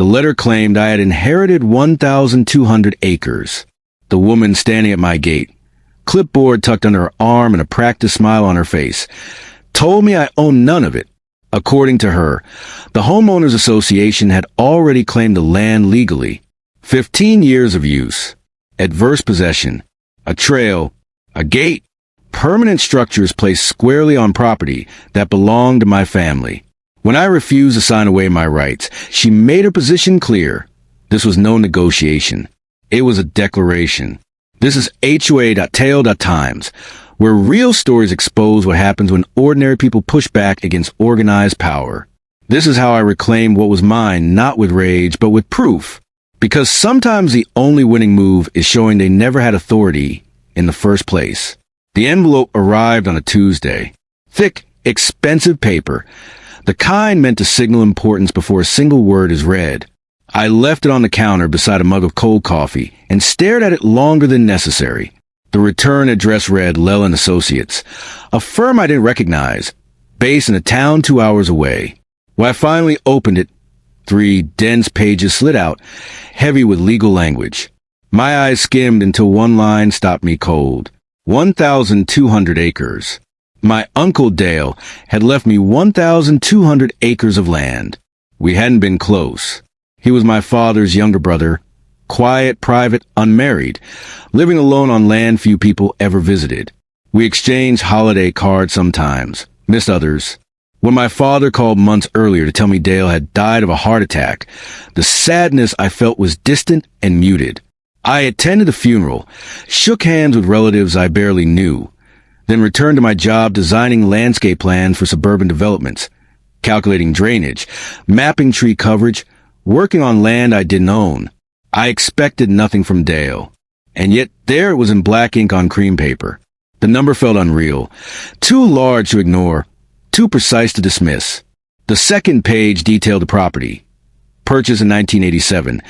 The letter claimed I had inherited 1,200 acres. The woman standing at my gate, clipboard tucked under her arm and a practiced smile on her face, told me I owned none of it. According to her, the Homeowners Association had already claimed the land legally. 15 years of use, adverse possession, a trail, a gate, permanent structures placed squarely on property that belonged to my family. When I refused to sign away my rights, she made her position clear. This was no negotiation. It was a declaration. This is HOA.tail.times, where real stories expose what happens when ordinary people push back against organized power. This is how I reclaimed what was mine, not with rage, but with proof. Because sometimes the only winning move is showing they never had authority in the first place. The envelope arrived on a Tuesday. Thick, expensive paper. The kind meant to signal importance before a single word is read. I left it on the counter beside a mug of cold coffee and stared at it longer than necessary. The return address read Lell & Associates, a firm I didn't recognize, based in a town 2 hours away. When I finally opened it, 3 dense pages slid out, heavy with legal language. My eyes skimmed until one line stopped me cold. 1,200 acres. My Uncle Dale had left me 1,200 acres of land. We hadn't been close. He was my father's younger brother, quiet, private, unmarried, living alone on land few people ever visited. We exchanged holiday cards sometimes, missed others. When my father called months earlier to tell me Dale had died of a heart attack, the sadness I felt was distant and muted. I attended the funeral, shook hands with relatives I barely knew, then returned to my job designing landscape plans for suburban developments, calculating drainage, mapping tree coverage, working on land I didn't own. I expected nothing from Dale. And yet there it was in black ink on cream paper. The number felt unreal, too large to ignore, too precise to dismiss. The second page detailed the property. Purchased in 1987,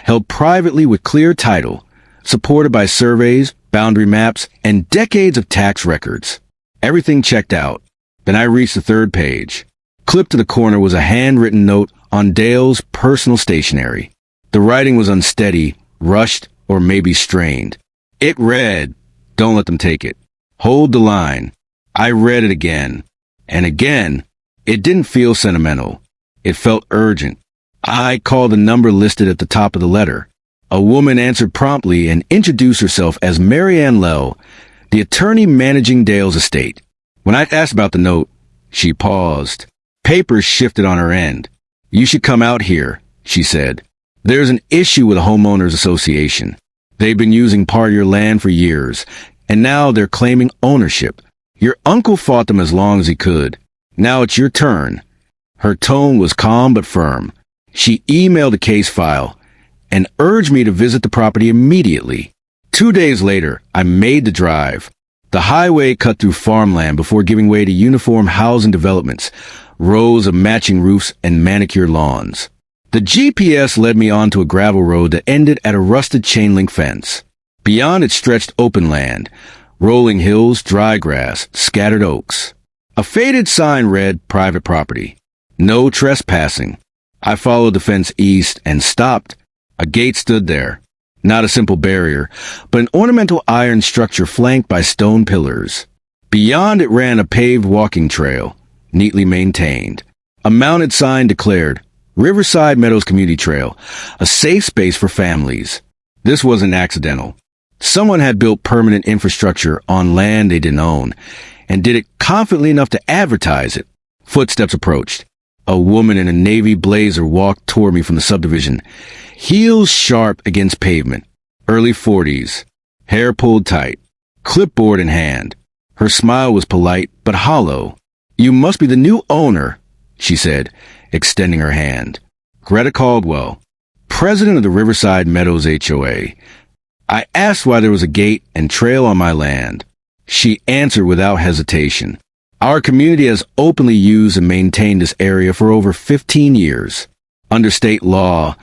held privately with clear title, supported by surveys, boundary maps, and decades of tax records. Everything checked out. Then I reached the third page. Clipped to the corner was a handwritten note on Dale's personal stationery. The writing was unsteady, rushed, or maybe strained. It read, "Don't let them take it. Hold the line." I read it again. And again. It didn't feel sentimental. It felt urgent. I called the number listed at the top of the letter. A woman answered promptly and introduced herself as Mary Ann Lell, the attorney managing Dale's estate. When I asked about the note, she paused. Papers shifted on her end. "You should come out here," she said. "There's an issue with the Homeowners Association. They've been using part of your land for years, and now they're claiming ownership. Your uncle fought them as long as he could. Now it's your turn." Her tone was calm but firm. She emailed a case file and urged me to visit the property immediately. 2 days later, I made the drive. The highway cut through farmland before giving way to uniform housing developments, rows of matching roofs and manicured lawns. The GPS led me onto a gravel road that ended at a rusted chain-link fence. Beyond it stretched open land, rolling hills, dry grass, scattered oaks. A faded sign read, "Private property. No trespassing." I followed the fence east and stopped. A gate stood there. Not a simple barrier, but an ornamental iron structure flanked by stone pillars. Beyond it ran a paved walking trail, neatly maintained. A mounted sign declared, "Riverside Meadows Community Trail, a safe space for families." This wasn't accidental. Someone had built permanent infrastructure on land they didn't own, and did it confidently enough to advertise it. Footsteps approached. A woman in a navy blazer walked toward me from the subdivision, heels sharp against pavement, early 40s, hair pulled tight, clipboard in hand. Her smile was polite but hollow. "You must be the new owner," she said, extending her hand. "Greta Caldwell, president of the Riverside Meadows HOA. I asked why there was a gate and trail on my land." She answered without hesitation. "Our community has openly used and maintained this area for over 15 years. Under state law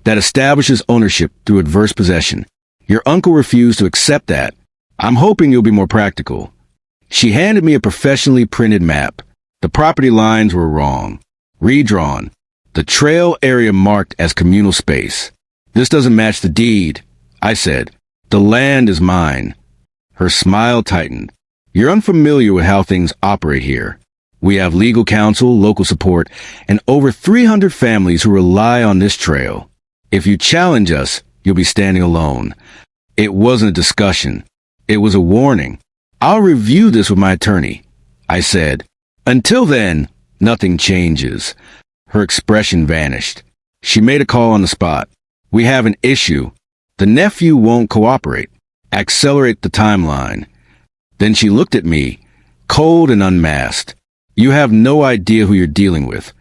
that establishes ownership through adverse possession. Your uncle refused to accept that. I'm hoping you'll be more practical." She handed me a professionally printed map. The property lines were wrong, redrawn, The trail area marked as communal space. This doesn't match the deed, I said. The land is mine. Her smile tightened. You're unfamiliar with how things operate here. We have legal counsel, local support, and over 300 families who rely on this trail. If you challenge us, you'll be standing alone. It wasn't a discussion. It was a warning. I'll review this with my attorney, I said. Until then, nothing changes. Her expression vanished. She made a call on the spot. We have an issue. The nephew won't cooperate. Accelerate the timeline. Then she looked at me, cold and unmasked. You have no idea who you're dealing with.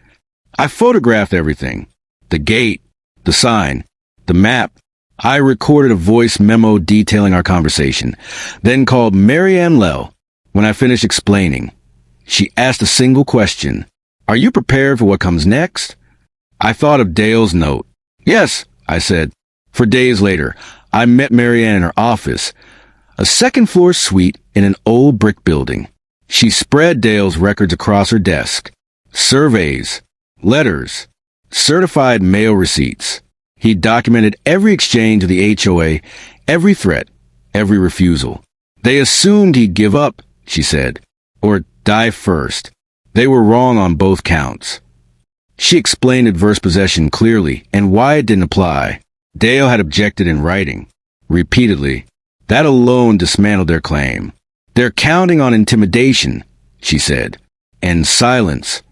I photographed everything. The gate, the sign, the map. I recorded a voice memo detailing our conversation, then called Mary Ann Lell. When I finished explaining, she asked a single question. Are you prepared for what comes next? I thought of Dale's note. Yes, I said. For days later, I met Mary Ann in her office, a second-floor suite in an old brick building. She spread Dale's records across her desk. Surveys, letters, certified mail receipts. He documented every exchange of the HOA, every threat, every refusal. They assumed he'd give up, she said, or die first. They were wrong on both counts. She explained adverse possession clearly and why it didn't apply. Dale had objected in writing, repeatedly. That alone dismantled their claim. They're counting on intimidation, she said, and silence.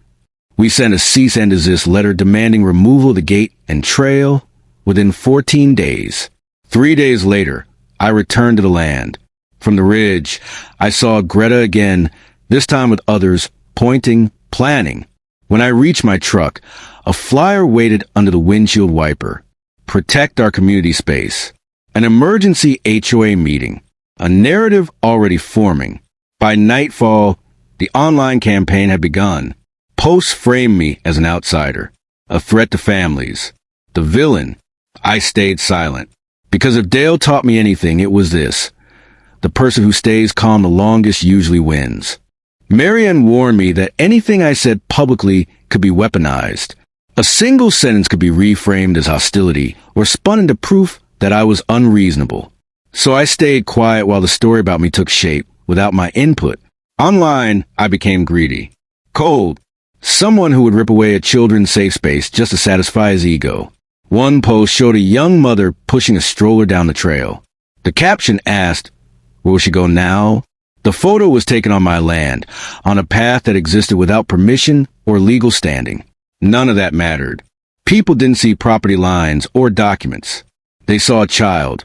We sent a cease and desist letter demanding removal of the gate and trail within 14 days. 3 days later, I returned to the land. From the ridge, I saw Greta again, this time with others, pointing, planning. When I reached my truck, a flyer waited under the windshield wiper. Protect our community space. An emergency HOA meeting. A narrative already forming. By nightfall, the online campaign had begun. Posts framed me as an outsider, a threat to families. The villain. I stayed silent. Because if Dale taught me anything, it was this. The person who stays calm the longest usually wins. Marianne warned me that anything I said publicly could be weaponized. A single sentence could be reframed as hostility or spun into proof that I was unreasonable. So I stayed quiet while the story about me took shape without my input. Online, I became greedy. Cold. Someone who would rip away a children's safe space just to satisfy his ego. One post showed a young mother pushing a stroller down the trail. The caption asked, "Where will she go now?" The photo was taken on my land, on a path that existed without permission or legal standing. None of that mattered. People didn't see property lines or documents. They saw a child,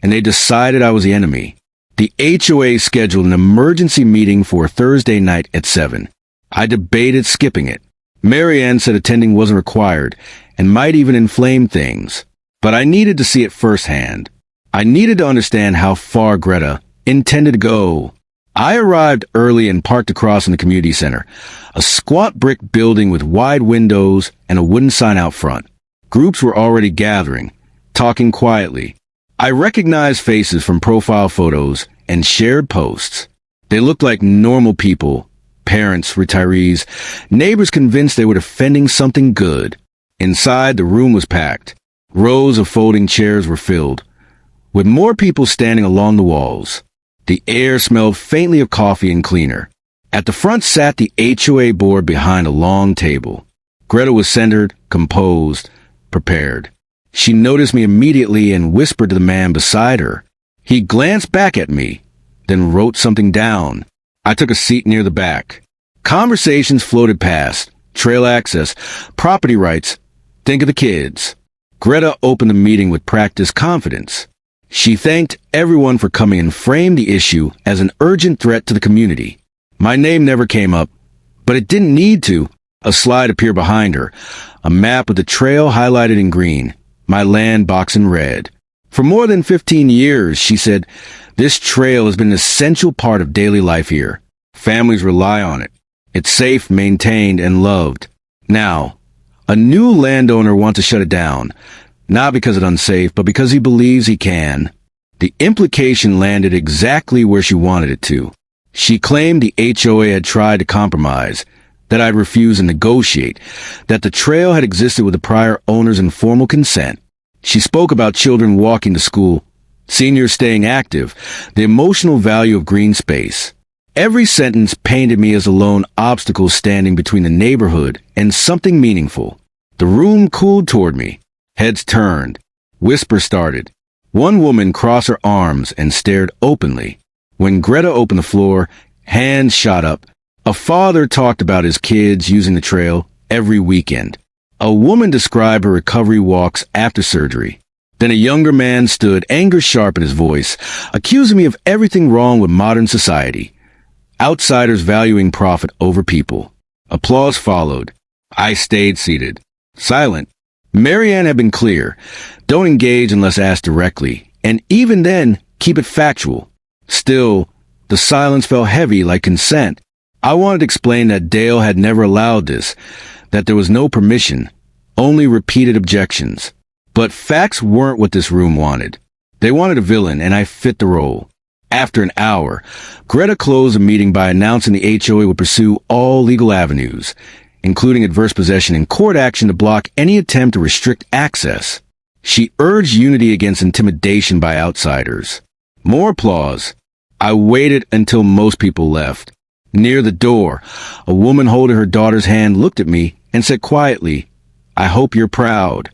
and they decided I was the enemy. The HOA scheduled an emergency meeting for Thursday night at 7. I debated skipping it. Marianne said attending wasn't required and might even inflame things. But I needed to see it firsthand. I needed to understand how far Greta intended to go. I arrived early and parked across from the community center, a squat brick building with wide windows and a wooden sign out front. Groups were already gathering, talking quietly. I recognized faces from profile photos and shared posts. They looked like normal people, parents, retirees, neighbors convinced they were defending something good. Inside, the room was packed. Rows of folding chairs were filled, with more people standing along the walls. The air smelled faintly of coffee and cleaner. At the front sat the HOA board behind a long table. Greta was centered, composed, prepared. She noticed me immediately and whispered to the man beside her. He glanced back at me, then wrote something down. I took a seat near the back. Conversations floated past. Trail access, property rights. Think of the kids. Greta opened the meeting with practiced confidence. She thanked everyone for coming and framed the issue as an urgent threat to the community. My name never came up, but it didn't need to. A slide appeared behind her, a map of the trail highlighted in green, my land box in red. For more than 15 years, she said, this trail has been an essential part of daily life here. Families rely on it. It's safe, maintained, and loved. Now, a new landowner wants to shut it down. Not because it's unsafe, but because he believes he can. The implication landed exactly where she wanted it to. She claimed the HOA had tried to compromise, that I'd refuse and negotiate, that the trail had existed with the prior owner's informal consent. She spoke about children walking to school, seniors staying active, the emotional value of green space. Every sentence painted me as a lone obstacle standing between the neighborhood and something meaningful. The room cooled toward me. Heads turned. Whispers started. One woman crossed her arms and stared openly. When Greta opened the floor, hands shot up. A father talked about his kids using the trail every weekend. A woman described her recovery walks after surgery. Then a younger man stood, anger sharp in his voice, accusing me of everything wrong with modern society. Outsiders valuing profit over people. Applause followed. I stayed seated, silent. Marianne had been clear. Don't engage unless asked directly, and even then, keep it factual. Still, the silence felt heavy like consent. I wanted to explain that Dale had never allowed this, that there was no permission, only repeated objections. But facts weren't what this room wanted. They wanted a villain, and I fit the role. After an hour, Greta closed the meeting by announcing the HOA would pursue all legal avenues, including adverse possession and court action to block any attempt to restrict access. She urged unity against intimidation by outsiders. More applause. I waited until most people left. Near the door, a woman holding her daughter's hand looked at me and said quietly, "I hope you're proud."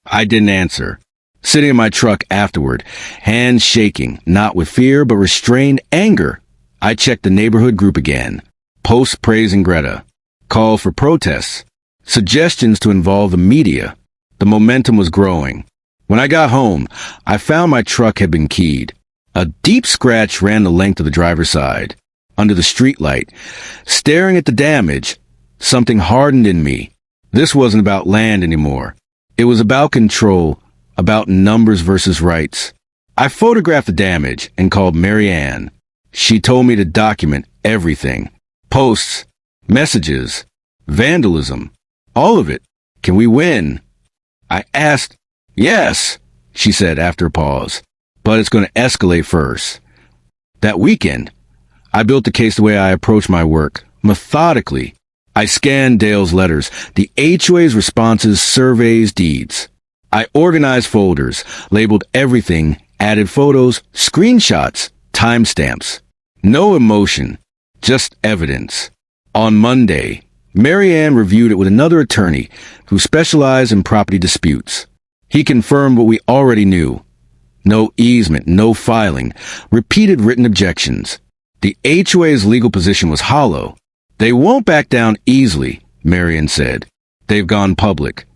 I didn't answer. Sitting in my truck afterward, hands shaking, not with fear but restrained anger, I checked the neighborhood group again. Posts praising Greta. Call for protests. Suggestions to involve the media. The momentum was growing. When I got home, I found my truck had been keyed. A deep scratch ran the length of the driver's side. Under the streetlight, staring at the damage, something hardened in me. This wasn't about land anymore. It was about control, about numbers versus rights. I photographed the damage and called Marianne. She told me to document everything. Posts, messages, vandalism, all of it. Can we win? I asked. Yes, she said after a pause. But it's going to escalate first. That weekend, I built the case the way I approach my work, methodically. I scanned Dale's letters, the HOA's responses, surveys, deeds. I organized folders, labeled everything, added photos, screenshots, timestamps. No emotion, just evidence. On Monday, Marianne reviewed it with another attorney who specialized in property disputes. He confirmed what we already knew. No easement, no filing, repeated written objections. The HOA's legal position was hollow. They won't back down easily, Marianne said. They've gone public.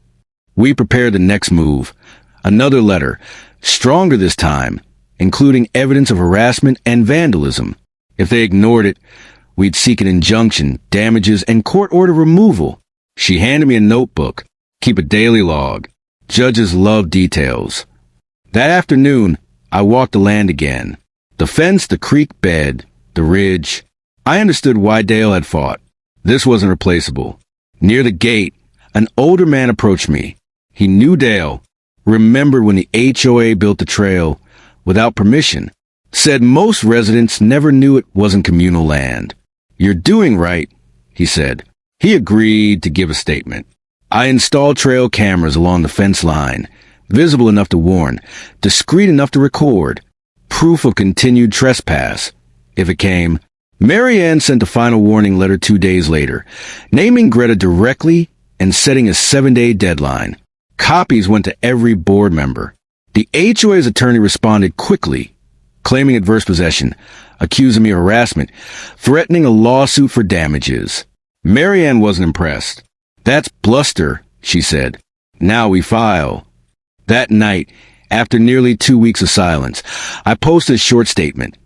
We prepared the next move. Another letter, stronger this time, including evidence of harassment and vandalism. If they ignored it, we'd seek an injunction, damages, and court order removal. She handed me a notebook. Keep a daily log. Judges love details. That afternoon, I walked the land again. The fence, the creek bed, the ridge. I understood why Dale had fought. This wasn't replaceable. Near the gate, an older man approached me. He knew Dale, remembered when the HOA built the trail without permission, said most residents never knew it wasn't communal land. "You're doing right," he said. He agreed to give a statement. I installed trail cameras along the fence line, visible enough to warn, discreet enough to record, proof of continued trespass, if it came. Marianne sent a final warning letter 2 days later, naming Greta directly and setting a 7-day deadline. Copies went to every board member. The HOA's attorney responded quickly, claiming adverse possession, accusing me of harassment, threatening a lawsuit for damages. Marianne wasn't impressed. "That's bluster," she said. "Now we file." That night, after nearly 2 weeks of silence, I posted a short statement.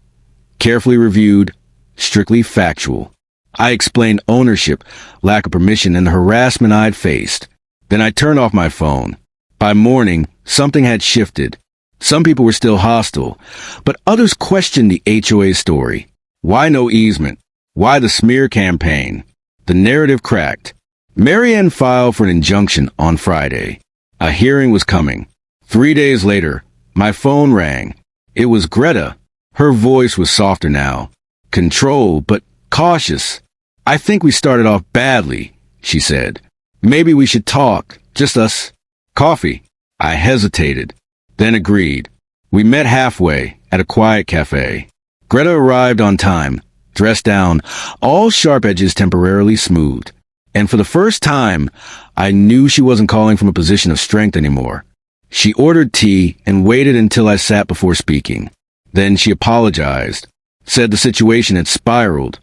Carefully reviewed, strictly factual. I explained ownership, lack of permission, and the harassment I'd faced. Then I turned off my phone. By morning, something had shifted. Some people were still hostile, but others questioned the HOA story. Why no easement? Why the smear campaign? The narrative cracked. Marianne filed for an injunction on Friday. A hearing was coming. 3 days later, my phone rang. It was Greta. Her voice was softer now. Controlled, but cautious. I think we started off badly, she said. Maybe we should talk, just us. Coffee. I hesitated, then agreed. We met halfway, at a quiet cafe. Greta arrived on time, dressed down, all sharp edges temporarily smoothed. And for the first time, I knew she wasn't calling from a position of strength anymore. She ordered tea and waited until I sat before speaking. Then she apologized, said the situation had spiraled.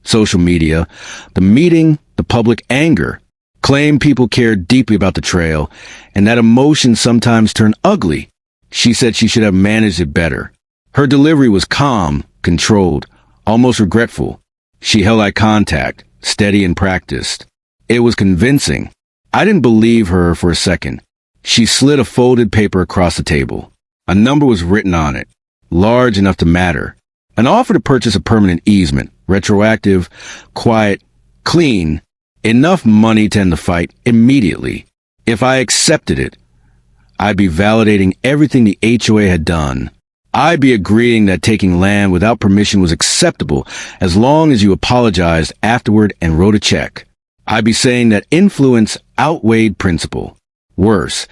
Social media, the meeting, the public anger, claimed people cared deeply about the trail, and that emotions sometimes turn ugly. She said she should have managed it better. Her delivery was calm, controlled, almost regretful. She held eye contact, steady and practiced. It was convincing. I didn't believe her for a second. She slid a folded paper across the table. A number was written on it, large enough to matter. An offer to purchase a permanent easement, retroactive, quiet, clean, enough money to end the fight immediately. If I accepted it, I'd be validating everything the HOA had done. I'd be agreeing that taking land without permission was acceptable as long as you apologized afterward and wrote a check. I'd be saying that influence outweighed principle. Worse,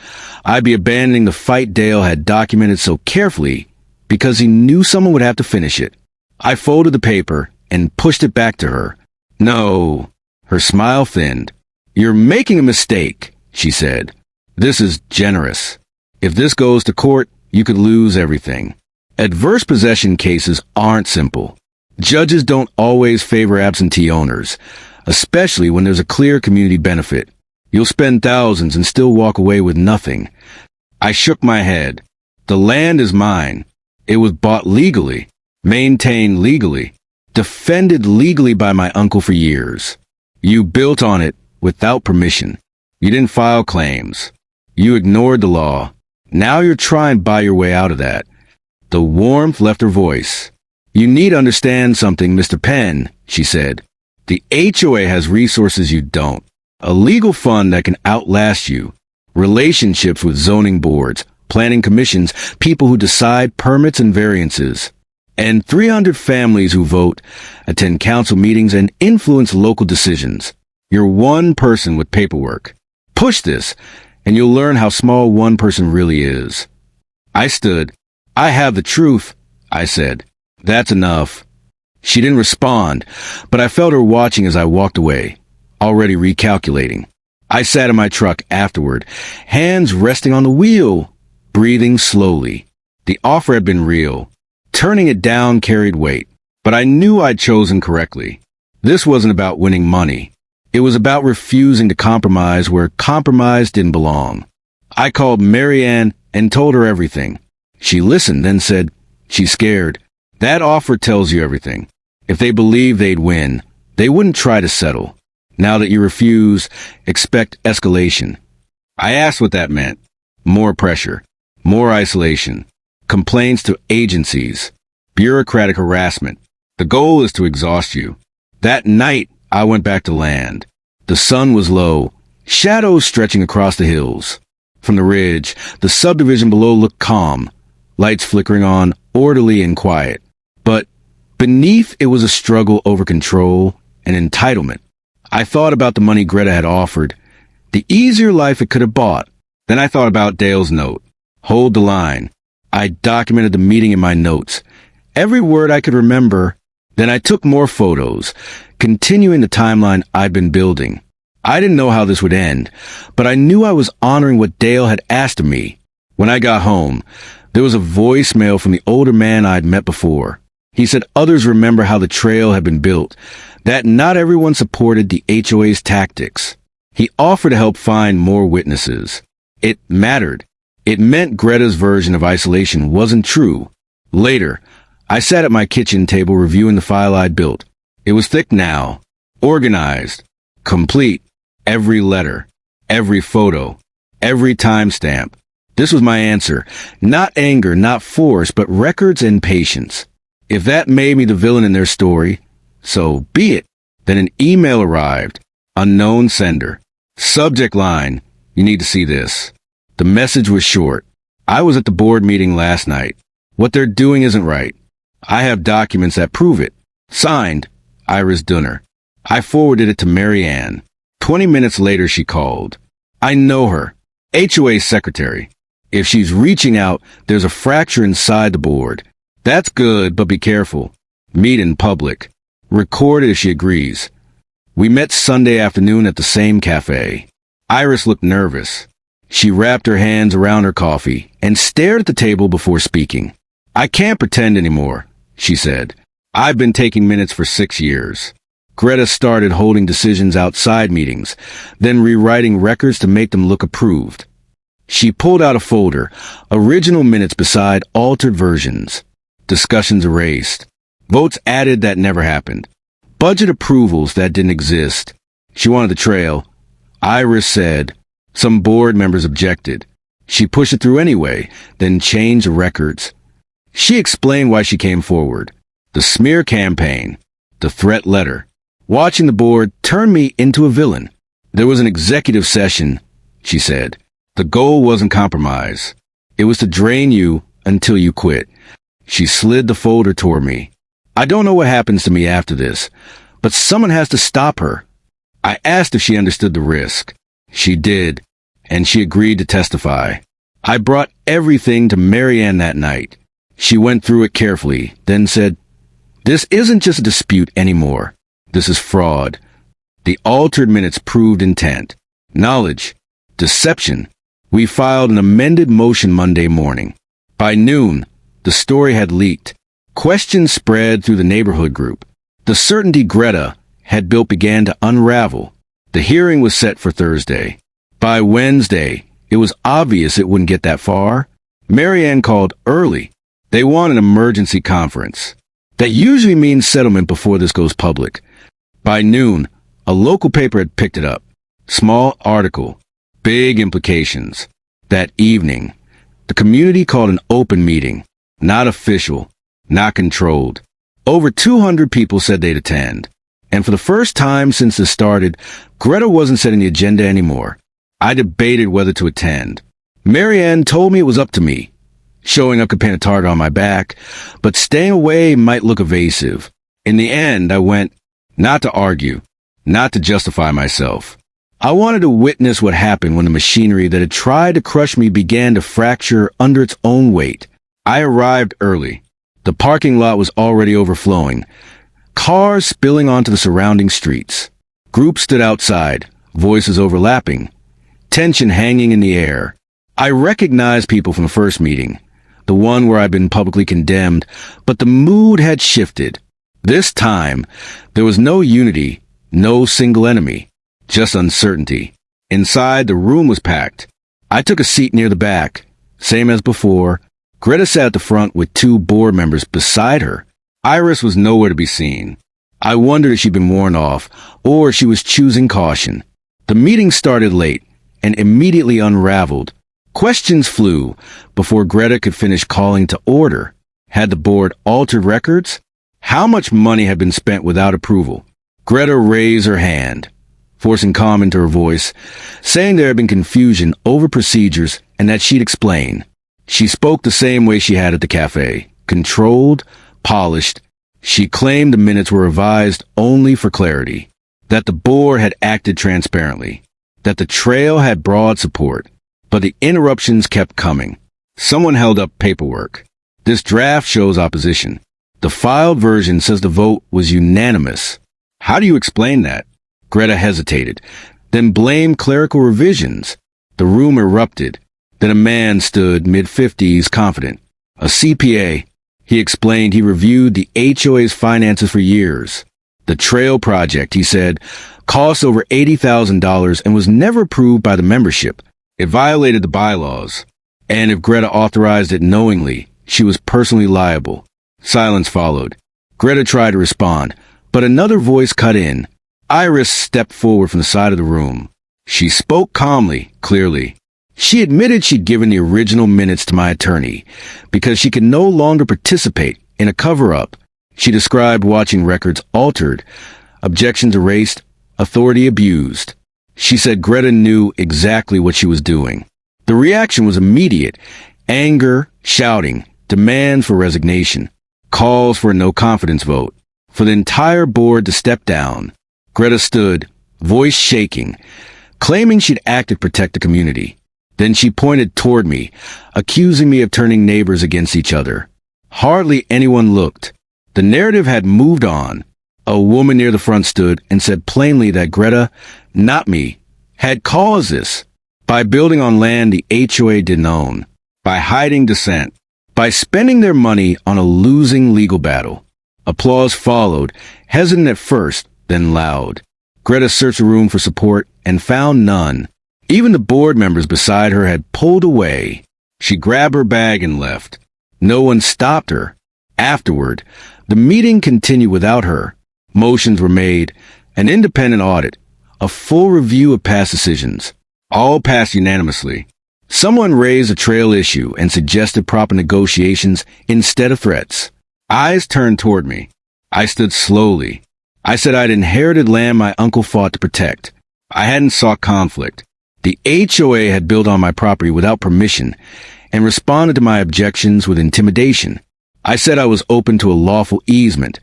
I'd be abandoning the fight Dale had documented so carefully because he knew someone would have to finish it. I folded the paper and pushed it back to her. No. Her smile thinned. You're making a mistake, she said. This is generous. If this goes to court, you could lose everything. Adverse possession cases aren't simple. Judges don't always favor absentee owners, especially when there's a clear community benefit. You'll spend thousands and still walk away with nothing. I shook my head. The land is mine. It was bought legally, maintained legally, defended legally by my uncle for years. You built on it without permission. You didn't file claims. You ignored the law. Now you're trying to buy your way out of that. The warmth left her voice. You need to understand something, Mr. Penn, she said. The HOA has resources you don't. A legal fund that can outlast you. Relationships with zoning boards, planning commissions, people who decide permits and variances. And 300 families who vote, attend council meetings, and influence local decisions. You're one person with paperwork. Push this, and you'll learn how small one person really is. I stood. I have the truth, I said. That's enough. She didn't respond, but I felt her watching as I walked away, already recalculating. I sat in my truck afterward, hands resting on the wheel, breathing slowly. The offer had been real. Turning it down carried weight, but I knew I'd chosen correctly. This wasn't about winning money. It was about refusing to compromise where compromise didn't belong. I called Marianne and told her everything. She listened, then said, she's scared. That offer tells you everything. If they believed they'd win, they wouldn't try to settle. Now that you refuse, expect escalation. I asked what that meant. More pressure, more isolation, complaints to agencies, bureaucratic harassment. The goal is to exhaust you. That night, I went back to land. The sun was low, shadows stretching across the hills. From the ridge, the subdivision below looked calm, lights flickering on, orderly and quiet. But beneath it was a struggle over control and entitlement. I thought about the money Greta had offered, the easier life it could have bought. Then I thought about Dale's note. Hold the line. I documented the meeting in my notes, every word I could remember. Then I took more photos, continuing the timeline I'd been building. I didn't know how this would end, but I knew I was honoring what Dale had asked of me. When I got home, there was a voicemail from the older man I'd met before. He said others remember how the trail had been built, that not everyone supported the HOA's tactics. He offered to help find more witnesses. It mattered. It meant Greta's version of isolation wasn't true. Later, I sat at my kitchen table reviewing the file I'd built. It was thick now, organized, complete. Every letter, every photo, every timestamp. This was my answer. Not anger, not force, but records and patience. If that made me the villain in their story, so be it. Then an email arrived. Unknown sender. Subject line, you need to see this. The message was short. I was at the board meeting last night. What they're doing isn't right. I have documents that prove it. Signed, Iris Dunner. I forwarded it to Mary Ann. 20 minutes later, she called. I know her. HOA secretary. If she's reaching out, there's a fracture inside the board. That's good, but be careful. Meet in public. Record it if she agrees. We met Sunday afternoon at the same cafe. Iris looked nervous. She wrapped her hands around her coffee and stared at the table before speaking. I can't pretend anymore, she said. I've been taking minutes for 6 years. Greta started holding decisions outside meetings, then rewriting records to make them look approved. She pulled out a folder, original minutes beside altered versions. Discussions erased. Votes added that never happened. Budget approvals that didn't exist. She wanted the trail. Iris said. Some board members objected. She pushed it through anyway, then changed the records. She explained why she came forward. The smear campaign. The threat letter. Watching the board turned me into a villain. There was an executive session, she said. The goal wasn't compromise. It was to drain you until you quit. She slid the folder toward me. I don't know what happens to me after this, but someone has to stop her. I asked if she understood the risk. She did, and she agreed to testify. I brought everything to Mary Ann that night. She went through it carefully, then said, "This isn't just a dispute anymore. This is fraud. The altered minutes proved intent, knowledge, deception." We filed an amended motion Monday morning. By noon, the story had leaked. Questions spread through the neighborhood group. The certainty Greta had built began to unravel. The hearing was set for Thursday. By Wednesday, it was obvious it wouldn't get that far. Mary Ann called early. They want an emergency conference. That usually means settlement before this goes public. By noon, a local paper had picked it up. Small article. Big implications. That evening, the community called an open meeting. Not official. Not controlled. Over 200 people said they'd attend. And for the first time since this started, Greta wasn't setting the agenda anymore. I debated whether to attend. Mary Ann told me it was up to me. Showing up could paint a target on my back, but staying away might look evasive. In the end, I went, not to argue, not to justify myself. I wanted to witness what happened when the machinery that had tried to crush me began to fracture under its own weight. I arrived early. The parking lot was already overflowing. Cars spilling onto the surrounding streets. Groups stood outside, voices overlapping. Tension hanging in the air. I recognized people from the first meeting, the one where I'd been publicly condemned, but the mood had shifted. This time, there was no unity, no single enemy, just uncertainty. Inside, the room was packed. I took a seat near the back, same as before. Greta sat at the front with 2 board members beside her. Iris was nowhere to be seen. I wondered if she'd been warned off, or she was choosing caution. The meeting started late, and immediately unraveled. Questions flew before Greta could finish calling to order. Had the board altered records? How much money had been spent without approval? Greta raised her hand, forcing calm into her voice, saying there had been confusion over procedures and that she'd explain. She spoke the same way she had at the cafe, controlled, polished. She claimed the minutes were revised only for clarity, that the board had acted transparently, that the trail had broad support, but the interruptions kept coming. Someone held up paperwork. This draft shows opposition. The filed version says the vote was unanimous. How do you explain that? Greta hesitated, then blamed clerical revisions. The room erupted. Then a man stood, mid-50s, confident. A CPA. He explained he reviewed the HOA's finances for years. The trail project, he said, cost over $80,000 and was never approved by the membership. It violated the bylaws. And if Greta authorized it knowingly, she was personally liable. Silence followed. Greta tried to respond, but another voice cut in. Iris stepped forward from the side of the room. She spoke calmly, clearly. She admitted she'd given the original minutes to my attorney because she could no longer participate in a cover-up. She described watching records altered, objections erased, authority abused. She said Greta knew exactly what she was doing. The reaction was immediate. Anger, shouting, demands for resignation, calls for a no-confidence vote, for the entire board to step down. Greta stood, voice shaking, claiming she'd acted to protect the community. Then she pointed toward me, accusing me of turning neighbors against each other. Hardly anyone looked. The narrative had moved on. A woman near the front stood and said plainly that Greta, not me, had caused this by building on land the HOA didn't own, by hiding dissent, by spending their money on a losing legal battle. Applause followed, hesitant at first, then loud. Greta searched the room for support and found none. Even the board members beside her had pulled away. She grabbed her bag and left. No one stopped her. Afterward, the meeting continued without her. Motions were made, an independent audit, a full review of past decisions. All passed unanimously. Someone raised a trail issue and suggested proper negotiations instead of threats. Eyes turned toward me. I stood slowly. I said I'd inherited land my uncle fought to protect. I hadn't sought conflict. The HOA had built on my property without permission and responded to my objections with intimidation. I said I was open to a lawful easement,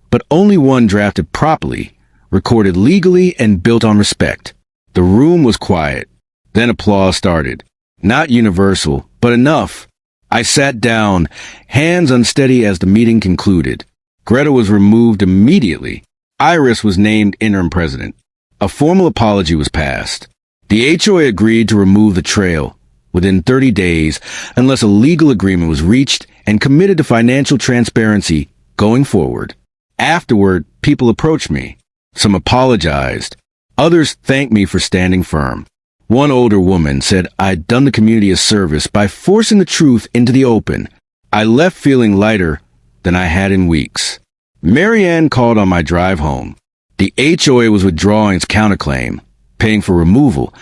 but only one drafted properly, recorded legally, and built on respect. The room was quiet. Then applause started. Not universal, but enough. I sat down, hands unsteady as the meeting concluded. Greta was removed immediately. Iris was named interim president. A formal apology was passed. The HOA agreed to remove the trail within 30 days unless a legal agreement was reached and committed to financial transparency going forward. Afterward, people approached me. Some apologized. Others thanked me for standing firm. One older woman said I'd done the community a service by forcing the truth into the open. I left feeling lighter than I had in weeks. Marianne called on my drive home. The HOA was withdrawing its counterclaim, paying for removal,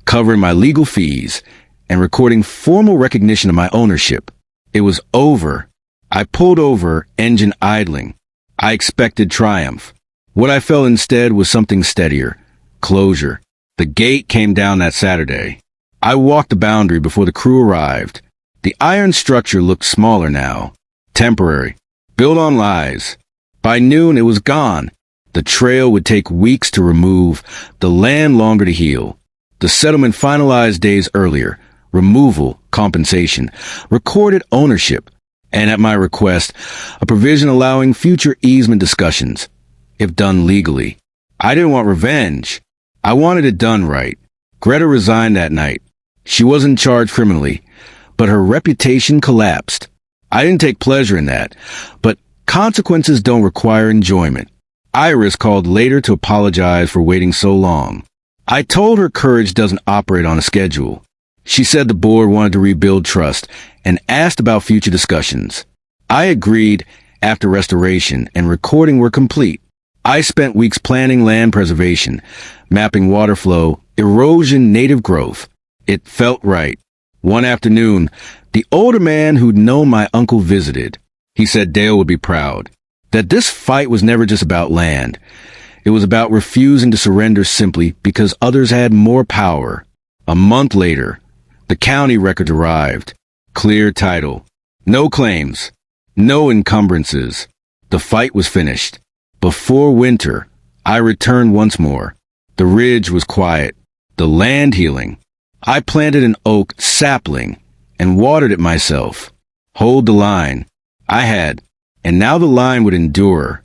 covering my legal fees, and recording formal recognition of my ownership. It was over. I pulled over, engine idling. I expected triumph. What I felt instead was something steadier. Closure. The gate came down that Saturday. I walked the boundary before the crew arrived. The iron structure looked smaller now. Temporary. Built on lies. By noon, it was gone. The trail would take weeks to remove, the land longer to heal. The settlement finalized days earlier. Removal, compensation, recorded ownership, and at my request, a provision allowing future easement discussions, if done legally. I didn't want revenge. I wanted it done right. Greta resigned that night. She wasn't charged criminally, but her reputation collapsed. I didn't take pleasure in that, but consequences don't require enjoyment. Iris called later to apologize for waiting so long. I told her courage doesn't operate on a schedule. She said the board wanted to rebuild trust and asked about future discussions. I agreed after restoration and recording were complete. I spent weeks planning land preservation, mapping water flow, erosion, native growth. It felt right. One afternoon, the older man who'd known my uncle visited. He said Dale would be proud. That this fight was never just about land. It was about refusing to surrender simply because others had more power. A month later, the county records arrived. Clear title. No claims. No encumbrances. The fight was finished. Before winter, I returned once more. The ridge was quiet. The land healing. I planted an oak sapling and watered it myself. Hold the line. I had. And now the line would endure.